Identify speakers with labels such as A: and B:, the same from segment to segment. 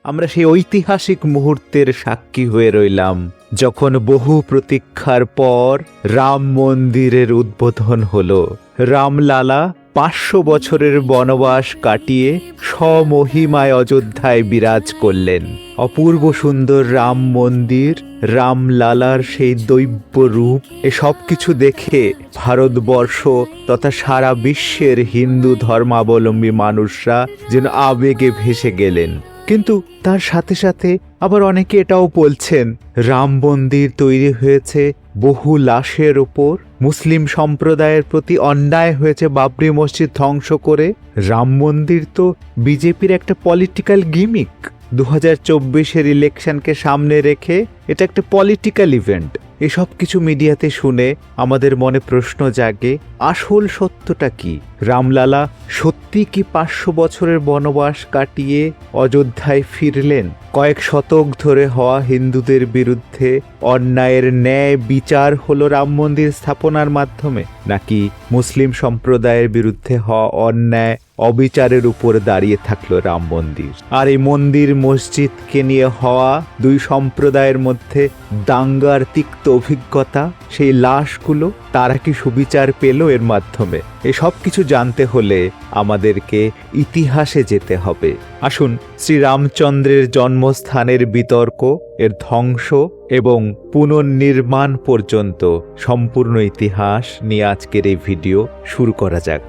A: আমরা সেই ঐতিহাসিক মুহূর্তের সাক্ষী হয়ে রইলাম, যখন বহু প্রতীক্ষার পর রাম মন্দিরের উদ্বোধন হলো। রামলালা 500 বছরের বনবাস কাটিয়ে স্বমহিমায় অযোধ্যায় বিরাজ করলেন। অপূর্ব সুন্দর রাম মন্দির, রামলালার সেই দৈব্য রূপ, এসব কিছু দেখে ভারতবর্ষ তথা সারা বিশ্বের হিন্দু ধর্মাবলম্বী মানুষরা যেন আবেগে ভেসে গেলেন। কিন্তু তার সাথে সাথে আবার অনেকে এটাও বলছেন, রাম মন্দির তৈরি হয়েছে বহু লাশের ওপর, মুসলিম সম্প্রদায়ের প্রতি অন্যায় হয়েছে বাবরি মসজিদ ধ্বংস করে। রাম মন্দির তো বিজেপির একটা পলিটিক্যাল গিমিক। 2024-এর ইলেকশনকে সামনে রেখে এটা একটা পলিটিক্যাল ইভেন্ট। এসব কিছু মিডিয়াতে শুনে আমাদের মনে প্রশ্ন জাগে, আসল সত্যটা কি? রামলালা সত্যি কি 500 বছরের বনবাস কাটিয়ে অযোধ্যায় ফিরলেন? কয়েক শতক ধরে হওয়া হিন্দুদের বিরুদ্ধে অন্যায়ের ন্যায় বিচার হলো রাম মন্দির স্থাপনার মাধ্যমে, নাকি মুসলিম সম্প্রদায়ের বিরুদ্ধে হওয়া অন্যায় অবিচারের উপর দাঁড়িয়ে থাকলো রাম মন্দির? আর এই মন্দির মসজিদকে নিয়ে হওয়া দুই সম্প্রদায়ের মধ্যে দাঙ্গার তিক্ত অভিজ্ঞতা, সেই লাশগুলো, তারা কি সুবিচার পেল এর মাধ্যমে? এসব কিছু জানতে হলে আমাদেরকে ইতিহাসে যেতে হবে। আসুন শ্রীরামচন্দ্রের জন্মস্থানের বিতর্ক, এর ধ্বংস এবং পুনর্নির্মাণ পর্যন্ত সম্পূর্ণ ইতিহাস নিয়ে আজকের এই ভিডিও শুরু করা যাক।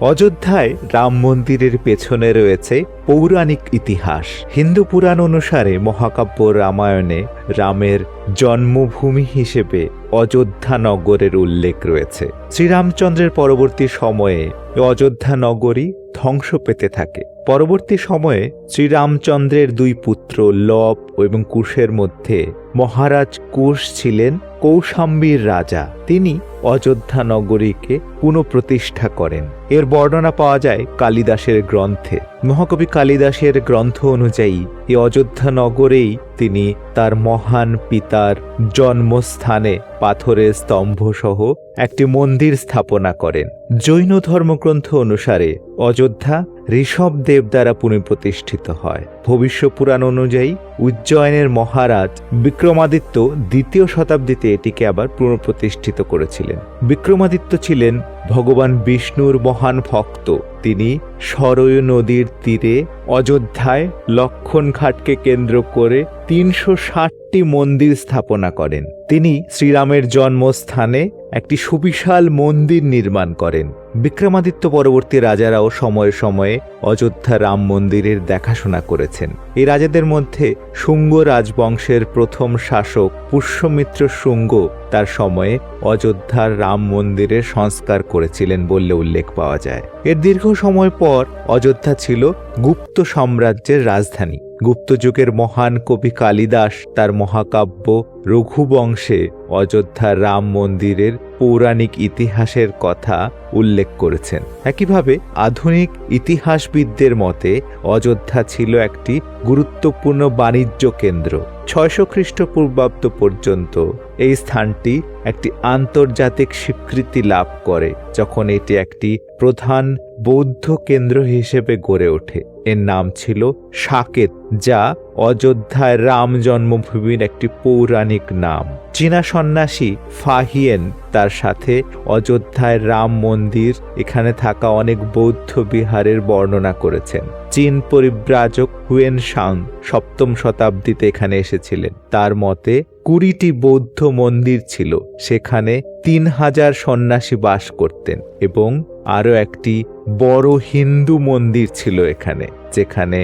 A: অযোধ্যায় রাম মন্দিরের পেছনে রয়েছে পৌরাণিক ইতিহাস। হিন্দু পুরাণ অনুসারে মহাকাব্য রামায়ণে রামের জন্মভূমি হিসেবে অযোধ্যা নগরের উল্লেখ রয়েছে। শ্রীরামচন্দ্রের পরবর্তী সময়ে অযোধ্যা নগরী ধ্বংস পেতে থাকে। পরবর্তী সময়ে শ্রীরামচন্দ্রের দুই পুত্র লব এবং কুশের মধ্যে মহারাজ কুশ ছিলেন কৌশাম্বীর রাজা। তিনি অযোধ্যা নগরীকে পুনঃপ্রতিষ্ঠা করেন। এর বর্ণনা পাওয়া যায় কালিদাসের গ্রন্থে। মহাকবি কালিদাসের গ্রন্থ অনুযায়ী এই অযোধ্যা নগরেই তিনি তার মহান পিতার জন্মস্থানে পাথরের স্তম্ভ সহ একটি মন্দির স্থাপনা করেন। জৈন ধর্মগ্রন্থ অনুসারে অযোধ্যা ঋষভদেব দ্বারা পুনঃপ্রতিষ্ঠিত হয়। ভবিষ্য পুরাণ অনুযায়ী উজ্জয়নের মহারাজ বিক্রমাদিত্য 2য় শতাব্দীতে এটিকে আবার পুনঃপ্রতিষ্ঠিত করেছিলেন। বিক্রমাদিত্য ছিলেন ভগবান বিষ্ণুর মহান ভক্ত। তিনি সরয়ূ নদীর তীরে অযোধ্যায় লক্ষণঘাটকে কেন্দ্র করে 360টি মন্দির স্থাপনা করেন। তিনি শ্রীরামের জন্মস্থানে একটি সুবিশাল মন্দির নির্মাণ করেন। বিক্রমাদিত্য পরবর্তী রাজারাও সময়ে সময়ে অযোধ্যা রাম মন্দিরের দেখাশোনা করেছেন। এই রাজাদের মধ্যে শুঙ্গ রাজবংশের প্রথম শাসক পুষ্যমিত্র শুঙ্গ তার সময়ে অযোধ্যার রাম মন্দিরের সংস্কার করেছিলেন বললে উল্লেখ পাওয়া যায়। এর দীর্ঘ সময় পর অযোধ্যা ছিল গুপ্ত সাম্রাজ্যের রাজধানী। গুপ্ত যুগের মহান কবি কালিদাস তার মহাকাব্য রঘুবংশে অযোধ্যার রাম মন্দিরের পৌরাণিক ইতিহাসের কথা উল্লেখ করেছেন। একইভাবে আধুনিক ইতিহাসবিদদের মতে অযোধ্যা ছিল একটি গুরুত্বপূর্ণ বাণিজ্য কেন্দ্র। 600 খ্রিস্টপূর্বাব্দ পর্যন্ত এই স্থানটি একটি আন্তর্জাতিক স্বীকৃতি লাভ করে, যখন এটি একটি প্রধান বৌদ্ধ কেন্দ্র হিসেবে গড়ে ওঠে। এর নাম ছিল সাকেত, যা অযোধ্যায় রাম জন্মভূমির একটি পৌরাণিক নাম। চীনা সন্ন্যাসী ফাহিয়েন তার সাথে অযোধ্যায় রাম মন্দির, এখানে থাকা অনেক বৌদ্ধ বিহারের বর্ণনা করেছেন। চীন পরিব্রাজক হুয়েনসাং 7ম শতাব্দীতে এখানে এসেছিলেন। তার মতে 20টি বৌদ্ধ মন্দির ছিল, সেখানে 3000 সন্ন্যাসী বাস করতেন এবং আরও একটি বড় হিন্দু মন্দির ছিল এখানে, যেখানে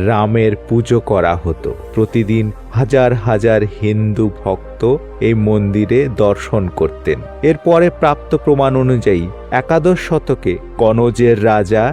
A: রামের পুজো করা হতো। প্রতিদিন হাজার হাজার হিন্দু ভক্ত এই মন্দিরে দর্শন করতেন। এরপরে প্রাপ্ত প্রমাণ অনুযায়ী 11 শতকে কনৌজের রাজা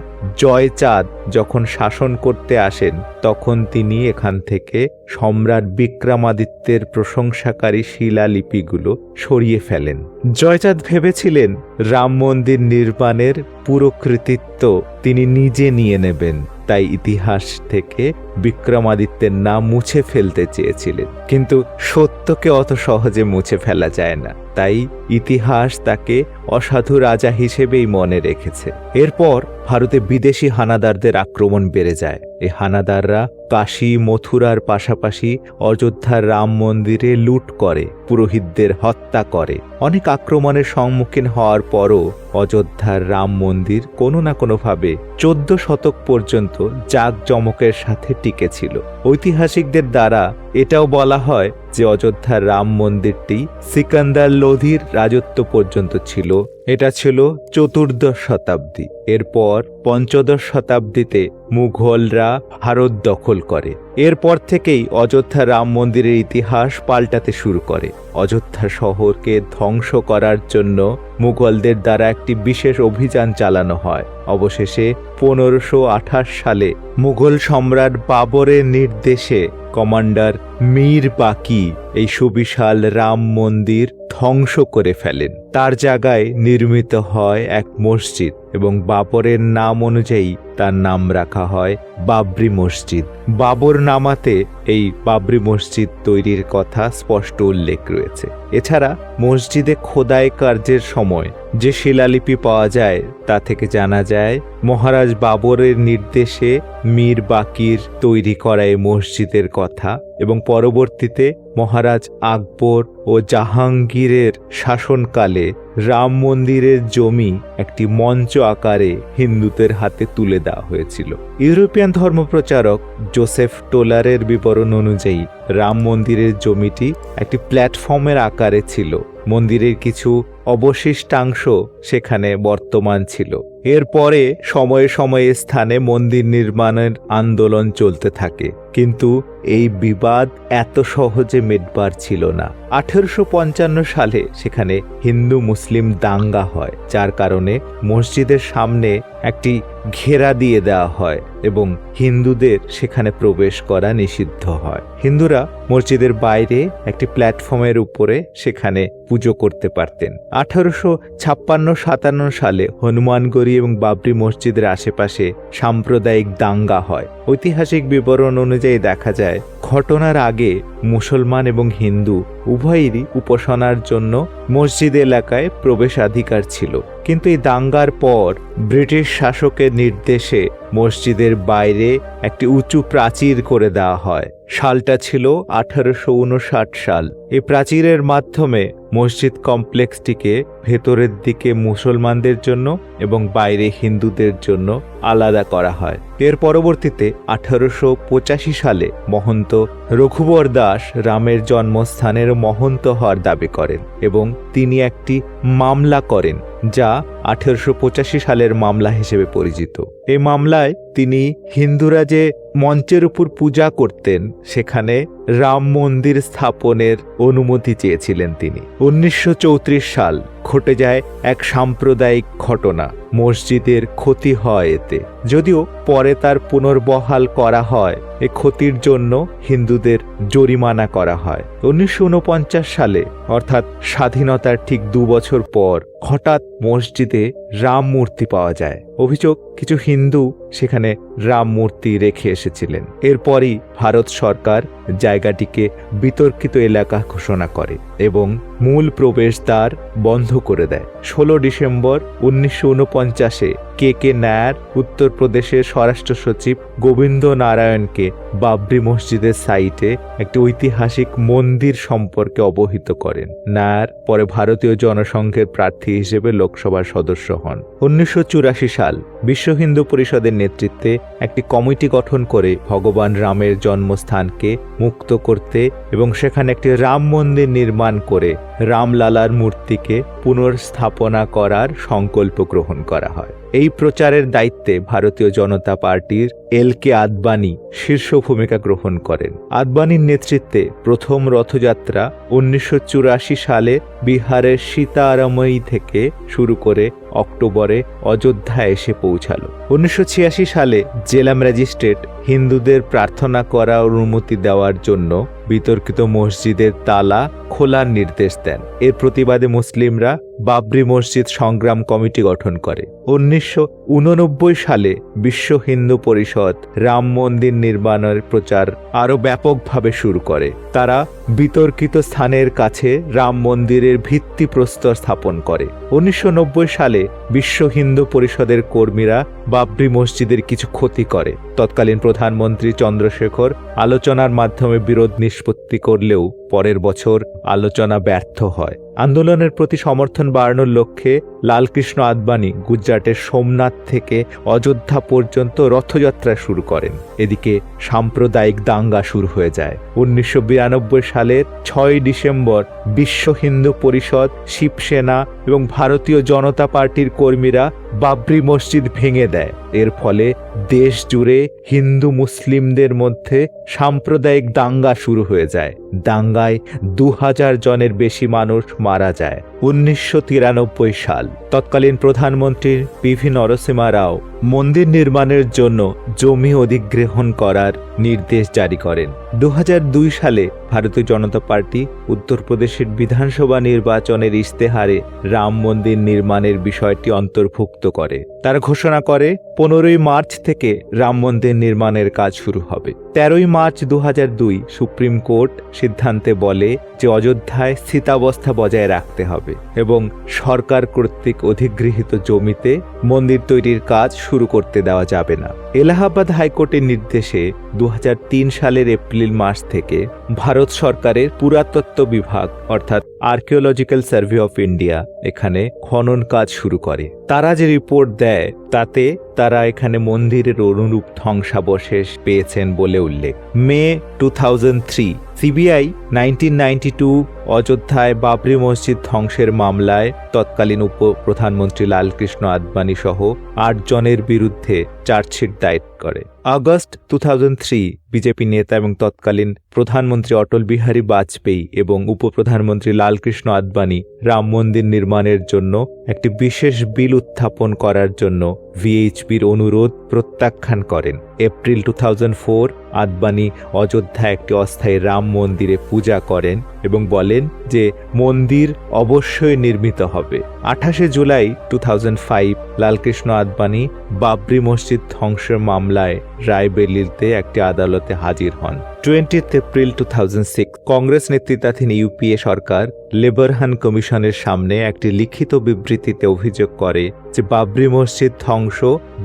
A: জয়চাঁদ যখন শাসন করতে আসেন, তখন তিনি এখান থেকে সম্রাট বিক্রমাদিত্যের প্রশংসাকারী শিলালিপিগুলো সরিয়ে ফেলেন। জয়চাঁদ ভেবেছিলেন রাম মন্দির নির্মাণের পুরো কৃতিত্ব তিনি নিজে নিয়ে নেবেন, তাই ইতিহাস থেকে বিক্রমাদিত্যের নাম মুছে ফেলতে চেয়েছিলেন, কিন্তু সত্যকে অত সহজে মুছে ফেলা যায় না, তাই ইতিহাস তাকে অসাধু রাজা হিসেবেই মনে রেখেছে। এরপর ভারতে বিদেশি হানাদারদের আক্রমণ বেড়ে যায়। এই হানাদাররা কাশী মথুরার পাশাপাশি অযোধ্যার রাম মন্দিরে লুট করে, পুরোহিতদের হত্যা করে। অনেক আক্রমণের সম্মুখীন হওয়ার পরও অযোধ্যার রাম মন্দির কোনো না কোনোভাবে 14 শতক পর্যন্ত জাঁকজমকের সাথে টিকেছিল। ঐতিহাসিকদের দ্বারা এটাও বলা হয় যে অযোধ্যার রাম মন্দিরটি সিকান্দার লোধির রাজত্ব পর্যন্ত ছিল। এটা ছিল 14শ শতাব্দী। এরপর 15শ শতাব্দীতে মুঘলরা ভারত দখল করে। এরপর থেকেই অযোধ্যা রাম মন্দিরের ইতিহাস পাল্টাতে শুরু করে। অযোধ্যা শহরকে ধ্বংস করার জন্য মুঘলদের দ্বারা একটি বিশেষ অভিযান চালানো হয়। অবশেষে 1528 সালে মুঘল সম্রাট বাবরের নির্দেশে কমান্ডার মীর বাকি এই সুবিশাল রাম মন্দির ধ্বংস করে ফেলেন। তার জায়গায় নির্মিত হয় এক মসজিদ এবং বাবরের নাম অনুযায়ী তার নাম রাখা হয় বাবরি মসজিদ। বাবর নামাতে এই বাবরি মসজিদ তৈরির কথা স্পষ্ট উল্লেখ রয়েছে। এছাড়া মসজিদে খোদাই কার্যের সময় যে শিলালিপি পাওয়া যায় তা থেকে জানা যায় মহারাজ বাবরের নির্দেশে মীর বাকির তৈরি করা এই মসজিদের কথা এবং পরবর্তীতে মহারাজ আকবর ও জাহাঙ্গীরের শাসনকালে রাম মন্দিরের জমি একটি মঞ্চ আকারে হিন্দুদের হাতে তুলে দেওয়া হয়েছিল। ইউরোপিয়ান ধর্মপ্রচারক জোসেফ টোলারের বিবরণ অনুযায়ী রাম মন্দিরের জমিটি একটি প্ল্যাটফর্মের আকারে ছিল। মন্দিরের কিছু অবশিষ্টাংশ সেখানে বর্তমান ছিল। এরপরে সময়ে সময়ে স্থানে মন্দির নির্মাণের আন্দোলন চলতে থাকে, কিন্তু এই বিবাদ এত সহজে মিটবার ছিল না। 1855 সালে সেখানে হিন্দু মুসলিম দাঙ্গা হয়, যার কারণে মসজিদের সামনে একটি ঘেরা দিয়ে দেওয়া হয় এবং হিন্দুদের সেখানে প্রবেশ করা নিষিদ্ধ হয়। হিন্দুরা মসজিদের বাইরে একটি প্ল্যাটফর্মের উপরে সেখানে পুজো করতে পারতেন। 1856-57 সালে হনুমানগড়ি এবং বাবরি মসজিদের আশেপাশে সাম্প্রদায়িক দাঙ্গা হয়। ঐতিহাসিক বিবরণ অনুযায়ী দেখা যায় ঘটনার আগে মুসলমান এবং হিন্দু উভয়েরই উপাসনার জন্য মসজিদ এলাকায় প্রবেশাধিকার ছিল, কিন্তু এই দাঙ্গার পর ব্রিটিশ শাসকের নির্দেশে মসজিদের বাইরে একটি উঁচু প্রাচীর করে দেওয়া হয়। সালটা ছিল 1859 সাল। এই প্রাচীরের মাধ্যমে মসজিদ কমপ্লেক্সটিকে ভেতরের দিকে মুসলমানদের জন্য এবং বাইরে হিন্দুদের জন্য আলাদা করা হয়। এর পরবর্তীতে 1885 সালে মহন্ত রঘুবর দাস রামের জন্মস্থানের মহন্ত হওয়ার দাবি করেন এবং তিনি একটি মামলা করেন, যা 1885 সালের মামলা হিসেবে পরিচিত। এই মামলায় তিনি হিন্দুরা যে মঞ্চের উপর পূজা করতেন সেখানে রাম মন্দির স্থাপনের অনুমতি চেয়েছিলেন তিনি। 1934 সাল ঘটে যায় এক সাম্প্রদায়িক ঘটনা। মসজিদের ক্ষতি হয় এতে, যদিও পরে তার পুনর্বহাল করা হয়। এ ক্ষতির জন্য হিন্দুদের জরিমানা করা হয়। 1949 সালে অর্থাৎ স্বাধীনতার ঠিক 2 বছর পর হঠাৎ মসজিদে রাম মূর্তি পাওয়া যায়। অভিযোগ কিছু হিন্দু সেখানে রাম মূর্তি রেখে এসেছিলেন। এরপরই ভারত সরকার জায়গাটিকে বিতর্কিত এলাকা ঘোষণা করে এবং মূল প্রবেশদ্বার বন্ধ করে দেয়। 16 ডিসেম্বর 1949-এ কে নায়ার উত্তরপ্রদেশের স্বরাষ্ট্র সচিব গোবিন্দ নারায়ণকে বাবরি মসজিদের সাইটে একটি ঐতিহাসিক মন্দির সম্পর্কে অবহিত করেন। নায়ার পরে ভারতীয় জনসংঘের প্রার্থী হিসেবে লোকসভার সদস্য হন। 1984 সাল বিশ্ব হিন্দু পরিষদের নেতৃত্বে একটি কমিটি গঠন করে ভগবান রামের জন্মস্থানকে মুক্ত করতে এবং সেখানে একটি রাম মন্দির নির্মাণ করে রামলালার মূর্তিকে পুনর্স্থাপনা করার সংকল্প গ্রহণ করা হয়। এই প্রচারের দায়িত্বে ভারতীয় জনতা পার্টির এল.কে. আদবানি শীর্ষ ভূমিকা গ্রহণ করেন। আদবানির নেতৃত্বে প্রথম রথযাত্রা 1984 সালে বিহারের সীতারামই থেকে শুরু করে অক্টোবরে অযোধ্যা এসে পৌঁছালো। 1986 সালে জেলা ম্যাজিস্ট্রেট হিন্দুদের প্রার্থনা করার অনুমতি দেওয়ার জন্য বিতর্কিত মসজিদের তালা খোলার নির্দেশ দেন। এর প্রতিবাদে মুসলিমরা বাবরি মসজিদ সংগ্রাম কমিটি গঠন করে। 1989 সালে বিশ্ব হিন্দু পরিষদ রাম মন্দির নির্মাণের প্রচার আরও ব্যাপকভাবে শুরু করে। তারা বিতর্কিত স্থানের কাছে রাম মন্দিরের ভিত্তিপ্রস্তর স্থাপন করে। 1990 সালে বিশ্ব হিন্দু পরিষদের কর্মীরা বাবরি মসজিদের কিছু ক্ষতি করে। তৎকালীন প্রধানমন্ত্রী চন্দ্রশেখর আলোচনার মাধ্যমে বিরোধ নিষ্পত্তি করলেও পরের বছর আলোচনা ব্যর্থ হয়। আন্দোলনের প্রতি সমর্থন বাড়ানোর লক্ষ্যে লালকৃষ্ণ আদবানি গুজরাটের সোমনাথ থেকে অযোধ্যা পর্যন্ত রথযাত্রা শুরু করেন। এদিকে সাম্প্রদায়িক দাঙ্গা শুরু হয়ে যায়। 1992 সালের 6 ডিসেম্বর বিশ্ব হিন্দু পরিষদ, শিবসেনা এবং ভারতীয় জনতা পার্টির কর্মীরা বাবরি মসজিদ ভেঙে দেয়। এর ফলে দেশ জুড়ে হিন্দু মুসলিমদের মধ্যে সাম্প্রদায়িক দাঙ্গা শুরু হয়ে যায়। দাঙ্গায় 2000 জনের বেশি মানুষ মারা যায়। 1993 সাল তৎকালীন প্রধানমন্ত্রী পিভি নরসিমহা রাও মন্দির নির্মাণের জন্য জমি অধিগ্রহণ করার নির্দেশ জারি করেন। 2002 সালে ভারতীয় জনতা পার্টি উত্তরপ্রদেশের বিধানসভা নির্বাচনের ইশতেহারে রাম মন্দির নির্মাণের বিষয়টি অন্তর্ভুক্ত করে। তারা ঘোষণা করে 15 মার্চ থেকে রাম মন্দির নির্মাণের কাজ শুরু হবে। 13 মার্চ 2002 সুপ্রিম কোর্ট সিদ্ধান্তে বলে যে অযোধ্যায় স্থিতাবস্থা বজায় রাখতে হবে এবং সরকার কর্তৃক অধিগৃহীত জমিতে মন্দির তৈরির কাজ শুরু করতে দেওয়া যাবে না। এলাহাবাদ হাইকোর্টের নির্দেশে 2003 সালের এপ্রিল মাস থেকে ভারত সরকারের পুরাতত্ত্ব বিভাগ অর্থাৎ আর্কিওলজিক্যাল সার্ভে অফ ইন্ডিয়া এখানে খনন কাজ শুরু করে। তারা যে রিপোর্ট দেয় তাতে তারা এখানে মন্দিরের অনুরূপ ধ্বংসাবশেষ পেয়েছেন বলে উল্লেখ। মে 2003 সিবিআই 1992 অযোধ্যায় বাবরি মসজিদ ধ্বংসের মামলায় তৎকালীন উপপ্রধানমন্ত্রী লালকৃষ্ণ আদবানি সহ 8 জনের বিরুদ্ধে চার্জশিট দায়ের করে। আগস্ট 2003 বিজেপি নেতা এবং তৎকালীন প্রধানমন্ত্রী অটল বিহারী বাজপেয়ী এবং উপপ্রধানমন্ত্রী লালকৃষ্ণ আদবানি রাম মন্দির নির্মাণের জন্য একটি বিশেষ বিল উত্থাপন করার জন্য ভিএইচপির অনুরোধ প্রত্যাখ্যান করেন। এপ্রিল 2004 আদবানি অযোধ্যায় একটি অস্থায়ী রাম মন্দিরে পূজা করেন এবং বলেন যে মন্দির অবশ্যই নির্মিত হবে। 28 জুলাই 2005 লালকৃষ্ণ আদবানি বাবরি মসজিদ ধ্বংসের মামলায় রায়বেরিলিতে একটি আদালতে হাজির হন। 20 এপ্রিল 2006 কংগ্রেস নেতৃত্বাধীন ইউপিএ সরকার লেবারহান কমিশনের সামনে একটি লিখিত বিবৃতিতে অভিযোগ করে যে বাবরি মসজিদ ধ্বংস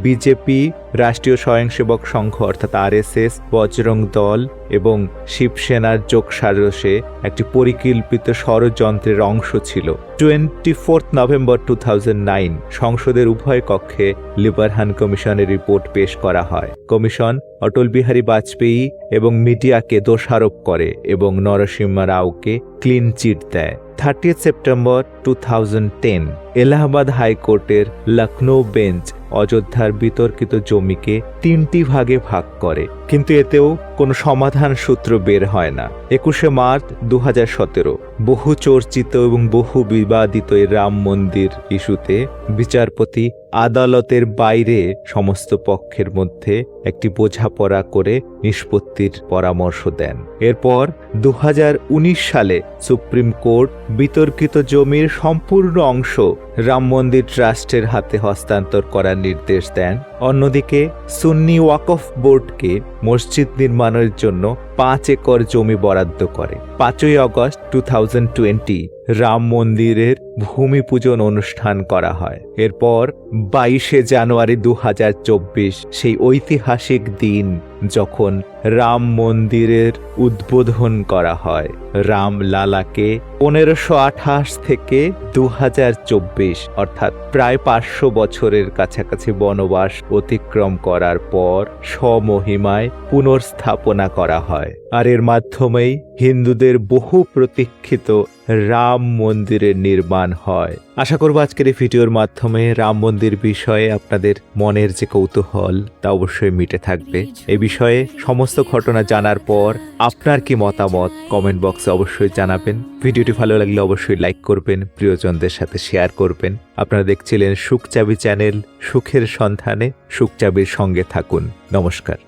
A: বিজেপি, রাষ্ট্রীয় স্বয়ংসেবক সংঘ অর্থাৎ আরএসএস, বজরং দল এবং শিবসেনার যোগসাজশে একটি পরিকল্পিত ষড়যন্ত্রের অংশ ছিল। 24 নভেম্বর 2009 সংসদের উভয় কক্ষে লেবারহান কমিশনের রিপোর্ট পেশ করা হয়। কমিশন অটল বিহারী বাজপেয়ী এবং মিডিয়াকে দোষারোপ করে এবং নরসিংহ রাওকে ক্লিন চিট দেয়। 30 সেপ্টেম্বর 2010 এলাহাবাদ হাইকোর্টের লখনৌ বেঞ্চ অযোধ্যার বিতর্কিত জমিকে 3টি ভাগে ভাগ করে, কিন্তু এতেও কোনো সমাধান সূত্র বের হয় না। 21 মার্চ 2017 বহু চর্চিত এবং বহু বিবাদিত এই রাম মন্দির ইস্যুতে বিচারপতি আদালতের বাইরে সমস্ত পক্ষের মধ্যে একটি বোঝাপড়া করে নিষ্পত্তির পরামর্শ দেন। এরপর 2019 সালে সুপ্রিম কোর্ট বিতর্কিত জমির সম্পূর্ণ অংশ রাম মন্দির ট্রাস্টের হাতে হস্তান্তর করার নির্দেশ দেন। অন্যদিকে সুন্নি ওয়াকফ বোর্ডকে মসজিদ নির্মাণের জন্য 5 একর জমি বরাদ্দ করে। 5 আগস্ট 2020 রাম মন্দিরের ভূমি পূজন অনুষ্ঠান করা হয়। এরপর 22 জানুয়ারি 2024 সেই ঐতিহাসিক দিন যখন রাম মন্দিরের উদ্বোধন করা হয়। রাম লালাকে 1528 থেকে 2024 অর্থাৎ প্রায় 500 বছরের কাছাকাছি বনবাস অতিক্রম করার পর স্বমহিমায় পুনর্স্থাপনা করা হয়। আর এর মাধ্যমেই হিন্দুদের বহু প্রতীক্ষিত রাম মন্দিরের নির্মাণ হয়। আশা করব আজকের এই ভিডিওর মাধ্যমে রাম মন্দির বিষয়ে আপনাদের মনের যে কৌতূহল তা অবশ্যই মিটে থাকবে। এই বিষয়ে সমস্ত ঘটনা জানার পর আপনার কি মতামত কমেন্ট বক্সে অবশ্যই জানাবেন। ভিডিওটি ভালো লাগলে অবশ্যই লাইক করবেন, প্রিয়জনদের সাথে শেয়ার করবেন। আপনারা দেখছিলেন সুখচাবি চ্যানেল, সুখের সন্ধানে সুখচাবির সঙ্গে থাকুন। নমস্কার।